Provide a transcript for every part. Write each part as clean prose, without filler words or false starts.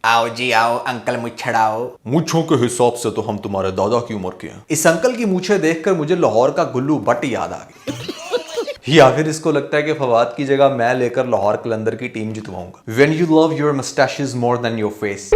आओ जी आओ अंकल मुच्छड़ाओ। मूंछों के हिसाब से तो हम तुम्हारे दादा की उम्र के हैं। इस अंकल की मूछें देखकर मुझे लाहौर का गुल्लू भट्ट याद आ गई। या फिर इसको लगता है कि फवाद की जगह मैं लेकर लाहौर कलंदर की टीम जितवाऊंगा। When you love your mustaches more than your face।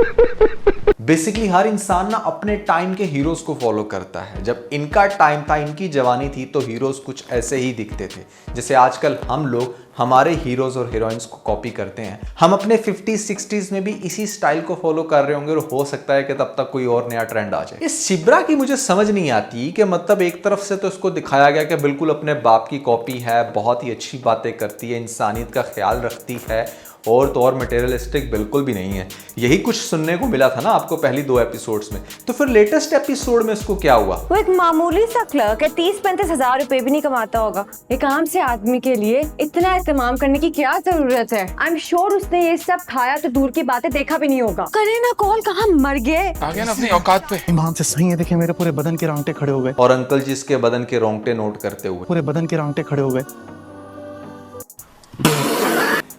Basically हर इंसान ना अपने टाइम के हीरोज को फॉलो करता है। जब इनका टाइम था, इनकी जवानी थी, तो हीरोज कुछ ऐसे ही दिखते थे जैसे आजकल हम लोग हमारे हीरोज और हीरोइंस को कॉपी करते हैं। हम अपने 50s 60s में भी इसी स्टाइल को फॉलो कर रहे होंगे और हो सकता है कि तब तक कोई और नया ट्रेंड आ जाए। इस शिब्रा की मुझे समझ नहीं आती कि मतलब एक तरफ से तो इसको दिखाया गया कि बिल्कुल अपने बाप की कॉपी है, बहुत ही अच्छी बातें करती है, इंसानियत का ख्याल रखती है, और तो और मटेरियलिस्टिक बिल्कुल भी नहीं है। यही कुछ सुनने को मिला था ना आपको पहली 2 एपिसोड्स में। तो फिर लेटेस्ट एपिसोड में इसको क्या हुआ? वो एक मामूली सा क्लर्क है, 30-35 हजार रुपए भी नहीं कमाता होगा। एक आम से आदमी के लिए इतना एहतमाम करने की क्या जरूरत है? आई एम श्योर उसने ये सब खाया तो दूर की बातें देखा भी नहीं होगा। करे ना कॉल, कहाँ मर गए। आ गया ना अपनी औकात पे। ईमान से सही है, देखिए मेरे पूरे बदन के रोंगटे खड़े हो गए। और अंकल जी इसके बदन के रोंगटे नोट करते हुए, पूरे बदन के रोंगटे खड़े हो गए।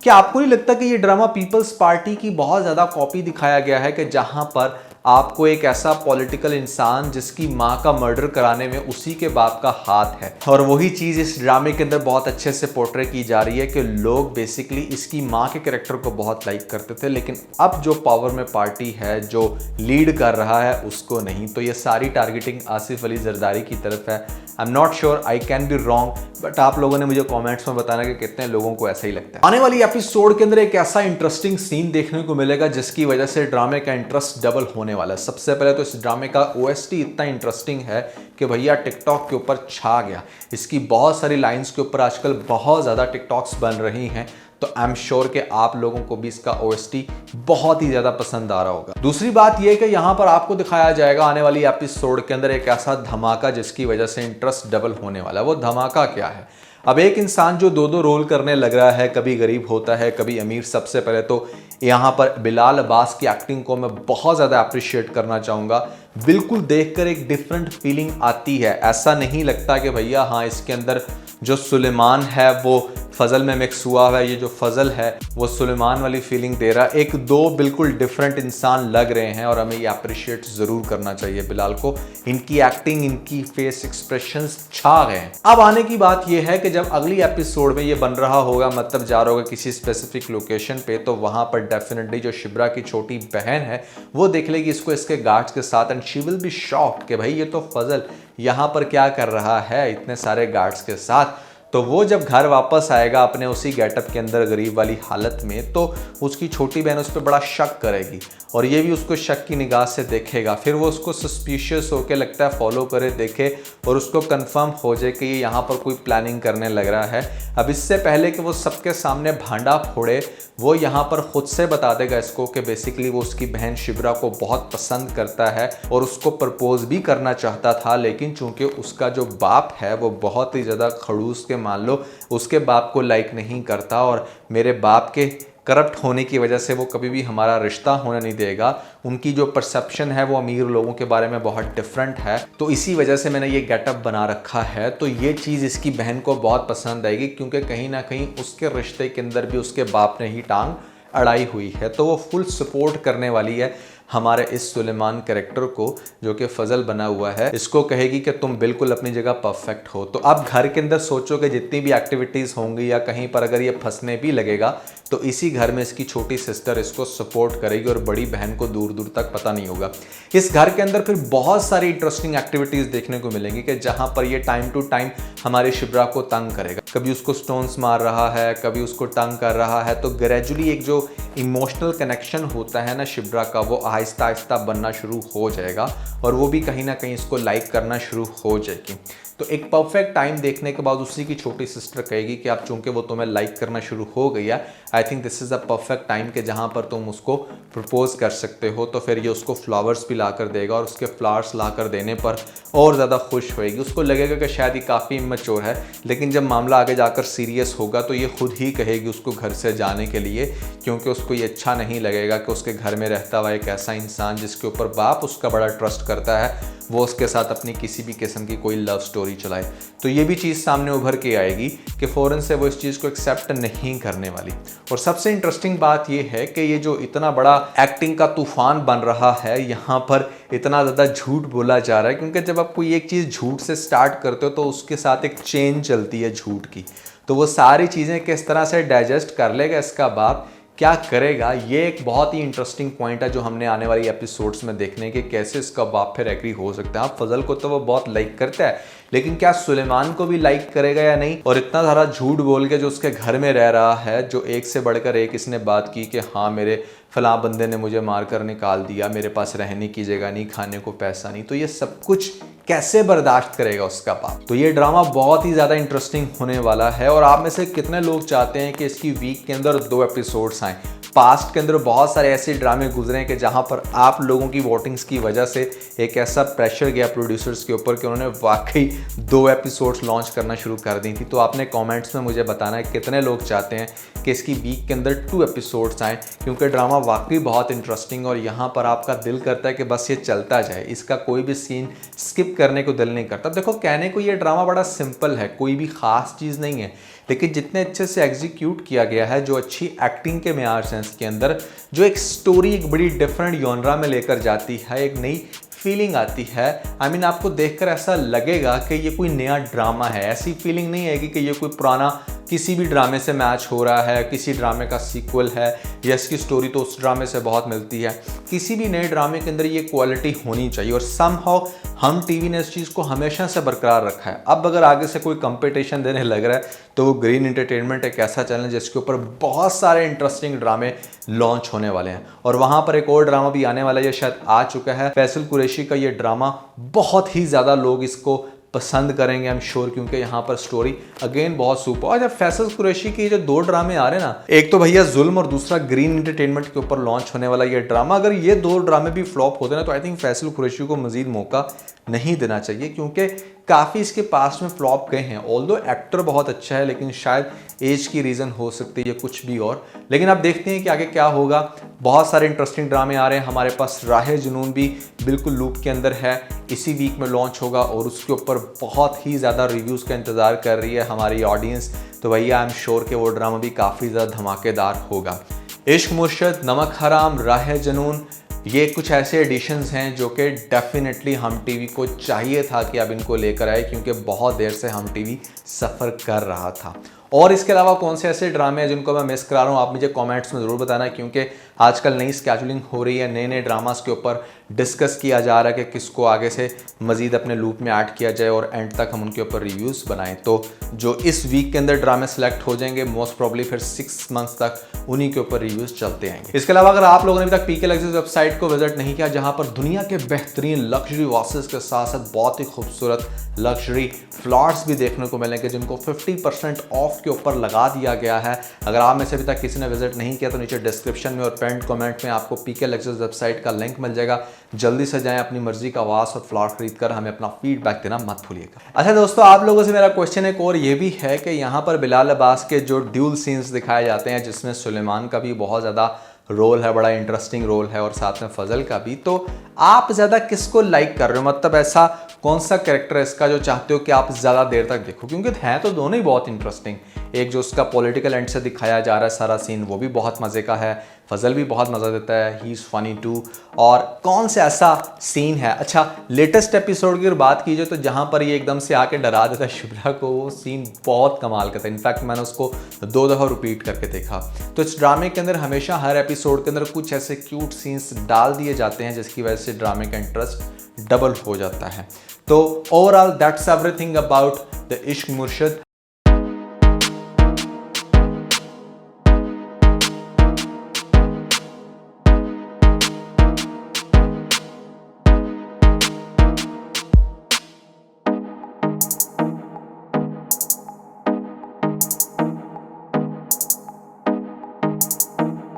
क्या आपको नहीं लगता कि ये ड्रामा पीपल्स पार्टी की बहुत ज्यादा कॉपी दिखाया गया है कि जहां पर आपको एक ऐसा पॉलिटिकल इंसान जिसकी माँ का मर्डर कराने में उसी के बाप का हाथ है, और वही चीज इस ड्रामे के अंदर बहुत अच्छे से पोर्ट्रे की जा रही है कि लोग बेसिकली इसकी माँ के कैरेक्टर को बहुत लाइक करते थे, लेकिन अब जो पावर में पार्टी है, जो लीड कर रहा है, उसको नहीं। तो ये सारी टारगेटिंग आसिफ अली जरदारी की तरफ है। I am not sure, I can be wrong, but आप लोगों ने मुझे कमेंट्स में बताना कि कितने लोगों को ऐसा ही लगता है। आने वाली एपिसोड के अंदर एक ऐसा इंटरेस्टिंग सीन देखने को मिलेगा जिसकी वजह से ड्रामे का इंटरेस्ट डबल होने वाला है। सबसे पहले तो इस ड्रामे का ओएसटी इतना इंटरेस्टिंग है कि भैया टिकटॉक के ऊपर छा गया। इसकी बहुत सारी लाइंस के ऊपर आजकल बहुत ज़्यादा टिकटॉक्स बन रही हैं, तो आई एम श्योर कि आप लोगों को भी इसका ओएसटी बहुत ही ज़्यादा पसंद आ रहा होगा। दूसरी बात यह कि यहाँ पर आपको दिखाया जाएगा आने वाली एपिसोड के अंदर एक ऐसा धमाका जिसकी वजह से इंटरेस्ट डबल होने वाला है। वो धमाका क्या है? अब एक इंसान जो 2 रोल करने लग रहा है, कभी गरीब होता है कभी अमीर। सबसे पहले तो यहाँ पर बिलाल अब्बास की एक्टिंग को मैं बहुत ज़्यादा अप्रिशिएट करना चाहूँगा। बिल्कुल देखकर एक डिफरेंट फीलिंग आती है। ऐसा नहीं लगता कि भैया हाँ इसके अंदर जो सुलेमान है वो फजल में मिक्स हुआ है, ये जो फजल है वो सुलेमान वाली फीलिंग दे रहा है। 1-2 बिल्कुल डिफरेंट इंसान लग रहे हैं और हमें ये अप्रिशिएट ज़रूर करना चाहिए बिलाल को। इनकी एक्टिंग, इनकी फेस एक्सप्रेशंस छा गए हैं। अब आने की बात ये है कि जब अगली एपिसोड में ये बन रहा होगा, मतलब जा रहा होगा किसी स्पेसिफिक लोकेशन पे, तो वहाँ पर डेफिनेटली जो शिब्रा की छोटी बहन है वो देख लेगी इसको इसके गार्ड्स के साथ, and she will be shocked कि भाई ये तो फजल यहाँ पर क्या कर रहा है इतने सारे गार्ड्स के साथ। तो वो जब घर वापस आएगा अपने उसी गेटअप के अंदर गरीब वाली हालत में, तो उसकी छोटी बहन उस पर बड़ा शक करेगी और ये भी उसको शक की निगाह से देखेगा। फिर वो उसको सस्पिशियस होके लगता है फॉलो करे, देखे और उसको कंफर्म हो जाए कि ये यहाँ पर कोई प्लानिंग करने लग रहा है। अब इससे पहले कि वो सबके सामने भांडा फोड़े, वो यहाँ पर खुद से बता देगा इसको कि बेसिकली वो उसकी बहन शिब्रा को बहुत पसंद करता है और उसको प्रपोज भी करना चाहता था, लेकिन चूंकि उसका जो बाप है वो बहुत ही ज़्यादा खड़ूस के मान लो उसके बाप को लाइक नहीं करता, और मेरे बाप के करप्ट होने की वजह से वो कभी भी हमारा रिश्ता होने नहीं देगा। उनकी जो परसेप्शन है वो अमीर लोगों के बारे में बहुत डिफरेंट है, तो इसी वजह से मैंने ये गेटअप बना रखा है। तो ये चीज़ इसकी बहन को बहुत पसंद आएगी, क्योंकि कहीं ना कहीं उसके रिश्ते के अंदर भी उसके बाप ने ही टांग अड़ाई हुई है। तो वो फुल सपोर्ट करने वाली है हमारे इस सुलेमान कैरेक्टर को जो कि फजल बना हुआ है। इसको कहेगी कि तुम बिल्कुल अपनी जगह परफेक्ट हो। तो अब घर के अंदर सोचो कि जितनी भी एक्टिविटीज़ होंगी या कहीं पर अगर ये फंसने भी लगेगा तो इसी घर में इसकी छोटी सिस्टर इसको सपोर्ट करेगी और बड़ी बहन को दूर दूर तक पता नहीं होगा। इस घर के अंदर फिर बहुत सारी इंटरेस्टिंग एक्टिविटीज़ देखने को मिलेंगी कि जहाँ पर ये टाइम टू टाइम हमारी शिब्रा को तंग करेगा। कभी उसको स्टोन्स मार रहा है, कभी उसको तंग कर रहा है। तो ग्रेजुअली एक जो इमोशनल कनेक्शन होता है ना शिब्रा का, वो आहिस्ता आहिस्ता बनना शुरू हो जाएगा और वो भी कहीं ना कहीं इसको लाइक करना शुरू हो जाएगी। तो एक परफेक्ट टाइम देखने के बाद उसी की छोटी सिस्टर कहेगी कि आप चूंकि वो तुम्हें लाइक करना शुरू हो गई है, I think this is a perfect time कि जहाँ पर तुम उसको प्रपोज कर सकते हो। तो फिर ये उसको फ्लावर्स भी ला कर देगा और उसके फ्लावर्स ला कर देने पर और ज़्यादा खुश होएगी। उसको लगेगा कि शायद ये काफ़ी इमैच्योर है, लेकिन जब मामला आगे जाकर सीरियस होगा तो ये खुद ही कहेगी उसको घर से जाने के लिए, क्योंकि उसको ये अच्छा नहीं लगेगा कि उसके घर में रहता हुआ एक ऐसा ऐसा इंसान जिसके ऊपर बाप उसका बड़ा ट्रस्ट करता है वो उसके साथ अपनी किसी भी किस्म की कोई लव स्टोरी चलाए, तो ये भी चीज़ सामने उभर के आएगी कि फ़ौरन से वो इस चीज़ को एक्सेप्ट नहीं करने वाली। और सबसे इंटरेस्टिंग बात ये है कि ये जो इतना बड़ा एक्टिंग का तूफान बन रहा है, यहाँ पर इतना ज़्यादा झूठ बोला जा रहा है, क्योंकि जब आप कोई एक चीज़ झूठ से स्टार्ट करते हो तो उसके साथ एक चेन चलती है झूठ की, तो वो सारी चीज़ें किस तरह से डाइजेस्ट कर लेगा इसका बाप, क्या करेगा, ये एक बहुत ही इंटरेस्टिंग पॉइंट है जो हमने आने वाली एपिसोड्स में देखने के कैसे इसका बाप फिर एग्री हो सकता है। फजल को तो वो बहुत लाइक करता है, लेकिन क्या सुलेमान को भी लाइक करेगा या नहीं। और इतना सारा झूठ बोल के जो उसके घर में रह रहा है, जो एक से बढ़कर एक इसने बात की कि हाँ मेरे फलां बंदे ने मुझे मारकर निकाल दिया, मेरे पास रहने की जगह नहीं, खाने को पैसा नहीं, तो ये सब कुछ कैसे बर्दाश्त करेगा उसका बाप। तो ये ड्रामा बहुत ही ज़्यादा इंटरेस्टिंग होने वाला है। और आप में से कितने लोग चाहते हैं कि इसकी वीक के अंदर 2 एपिसोड्स आएँ। पास्ट के अंदर बहुत सारे ऐसे ड्रामे गुजरे कि जहां पर आप लोगों की वोटिंग्स की वजह से एक ऐसा प्रेशर गया प्रोड्यूसर्स के ऊपर कि उन्होंने वाकई 2 एपिसोड्स लॉन्च करना शुरू कर दी थी। तो आपने कमेंट्स में मुझे बताना है कितने लोग चाहते हैं कि इसकी वीक के अंदर 2 एपिसोड्स आएँ, क्योंकि ड्रामा वाकई बहुत इंटरेस्टिंग और यहाँ पर आपका दिल करता है कि बस ये चलता जाए, इसका कोई भी सीन स्किप करने को दिल नहीं करता। देखो, कहने को ये ड्रामा बड़ा सिंपल है, कोई भी ख़ास चीज़ नहीं है, लेकिन जितने अच्छे से एग्जीक्यूट किया गया है, जो अच्छी एक्टिंग के मेयार से इसके अंदर, जो एक स्टोरी एक बड़ी डिफरेंट जॉनरा में लेकर जाती है, एक नई फीलिंग आती है। आई मीन आपको देखकर ऐसा लगेगा कि ये कोई नया ड्रामा है, ऐसी फीलिंग नहीं आएगी कि ये कोई पुराना किसी भी ड्रामे से मैच हो रहा है, किसी ड्रामे का सीक्वल है या इसकी स्टोरी तो उस ड्रामे से बहुत मिलती है। किसी भी नए ड्रामे के अंदर ये क्वालिटी होनी चाहिए और समहाउ हम टीवी ने इस चीज़ को हमेशा से बरकरार रखा है। अब अगर आगे से कोई कंपटीशन देने लग रहा है तो वो ग्रीन एंटरटेनमेंट एक ऐसा चैनल जिसके ऊपर बहुत सारे इंटरेस्टिंग ड्रामे लॉन्च होने वाले हैं। और वहाँ पर एक और ड्रामा भी आने वाला है, ये शायद आ चुका है, फैसल कुरैशी का ये ड्रामा। बहुत ही ज़्यादा लोग इसको पसंद करेंगे आई एम श्योर, क्योंकि यहाँ पर स्टोरी अगेन बहुत सुपर। और जब फैसल कुरैशी के जो 2 ड्रामे आ रहे हैं ना, एक तो भैया जुल्म और दूसरा ग्रीन एंटरटेनमेंट के ऊपर लॉन्च होने वाला ये ड्रामा, अगर ये 2 ड्रामे भी फ्लॉप होते ना तो आई थिंक फैसल कुरैशी को मजीद मौका नहीं देना चाहिए, क्योंकि काफ़ी इसके पास में फ्लॉप गए हैं। ऑल्दो एक्टर बहुत अच्छा है, लेकिन शायद एज की रीज़न हो सकती है कुछ भी और। लेकिन अब देखते हैं कि आगे क्या होगा। बहुत सारे इंटरेस्टिंग ड्रामे आ रहे हैं हमारे पास। राहे जुनून भी बिल्कुल लूप के अंदर है, इसी वीक में लॉन्च होगा और उसके ऊपर बहुत ही ज़्यादा रिव्यूज़ का इंतज़ार कर रही है हमारी ऑडियंस। तो भैया आई एम श्योर कि वो ड्रामा भी काफ़ी ज़्यादा धमाकेदार होगा। इश्क मुर्शद, नमक हराम, राहे जुनून, ये कुछ ऐसे एडिशंस हैं जो कि डेफिनेटली हम टीवी को चाहिए था कि अब इनको लेकर आए, क्योंकि बहुत देर से हम टीवी सफ़र कर रहा था। और इसके अलावा कौन से ऐसे ड्रामे हैं जिनको मैं मिस करा रहा हूँ, आप मुझे कमेंट्स में ज़रूर बताना, क्योंकि आजकल नई स्केजुलिंग हो रही है, नए नए ड्रामास के ऊपर डिस्कस किया जा रहा है कि किसको आगे से मज़ीद अपने लूप में ऐड किया जाए और एंड तक हम उनके ऊपर रिव्यूज़ बनाएं। तो जो इस वीक के अंदर ड्रामे सेलेक्ट हो जाएंगे, मोस्ट प्रॉब्ली फिर 6 मंथ्स तक उन्हीं के ऊपर रिव्यूज़ चलते आएंगे। इसके अलावा अगर आप लोगों ने अभी तक पीके लग्जरीज वेबसाइट को विजिट नहीं किया, जहाँ पर दुनिया के बेहतरीन लग्जरी वॉसेस के साथ साथ बहुत ही खूबसूरत लग्जरी फ्लॉट्स भी देखने को मिलेंगे, जिनको 50% ऑफ के ऊपर लगा दिया गया है। अगर आप में से अभी तक किसी ने विजिट नहीं किया तो नीचे डिस्क्रिप्शन में और पेंट कमेंट में आपको पीके लग्जरीज वेबसाइट का लिंक मिल जाएगा। जल्दी से जाएं, अपनी मर्जी का आवास और फ्लॉट खरीद कर हमें अपना फीडबैक देना मत भूलिएगा। अच्छा दोस्तों, आप लोगों से मेरा क्वेश्चन एक और ये भी है कि यहाँ पर बिलाल अब्बास के जो ड्यूल सीन्स दिखाए जाते हैं, जिसमें सुलेमान का भी बहुत ज़्यादा रोल है, बड़ा इंटरेस्टिंग रोल है, और साथ में फजल का भी, तो आप ज़्यादा किसको लाइक कर रहे हो? मतलब ऐसा कौन सा कैरेक्टर है इसका जो चाहते हो कि आप ज़्यादा देर तक देखो? क्योंकि हैं तो दोनों ही बहुत इंटरेस्टिंग। एक जो उसका पॉलिटिकल एंड से दिखाया जा रहा है सारा सीन, वो भी बहुत मज़े का है, फजल भी बहुत मज़ा देता है, ही इज़ फनी टू। और कौन सा ऐसा सीन है, अच्छा लेटेस्ट एपिसोड की अगर बात कीजिए तो जहाँ पर ये एकदम से आके डरा देता है शुभ्रा को, वो सीन बहुत कमाल का था। इनफैक्ट मैंने उसको 2 दफ़ा रिपीट करके देखा। तो इस ड्रामे के अंदर हमेशा हर एपिसोड के अंदर कुछ ऐसे क्यूट सीन्स डाल दिए जाते हैं जिसकी वजह से ड्रामे का इंटरेस्ट डबल हो जाता है। तो overall that's everything about the इश्क मुर्शद।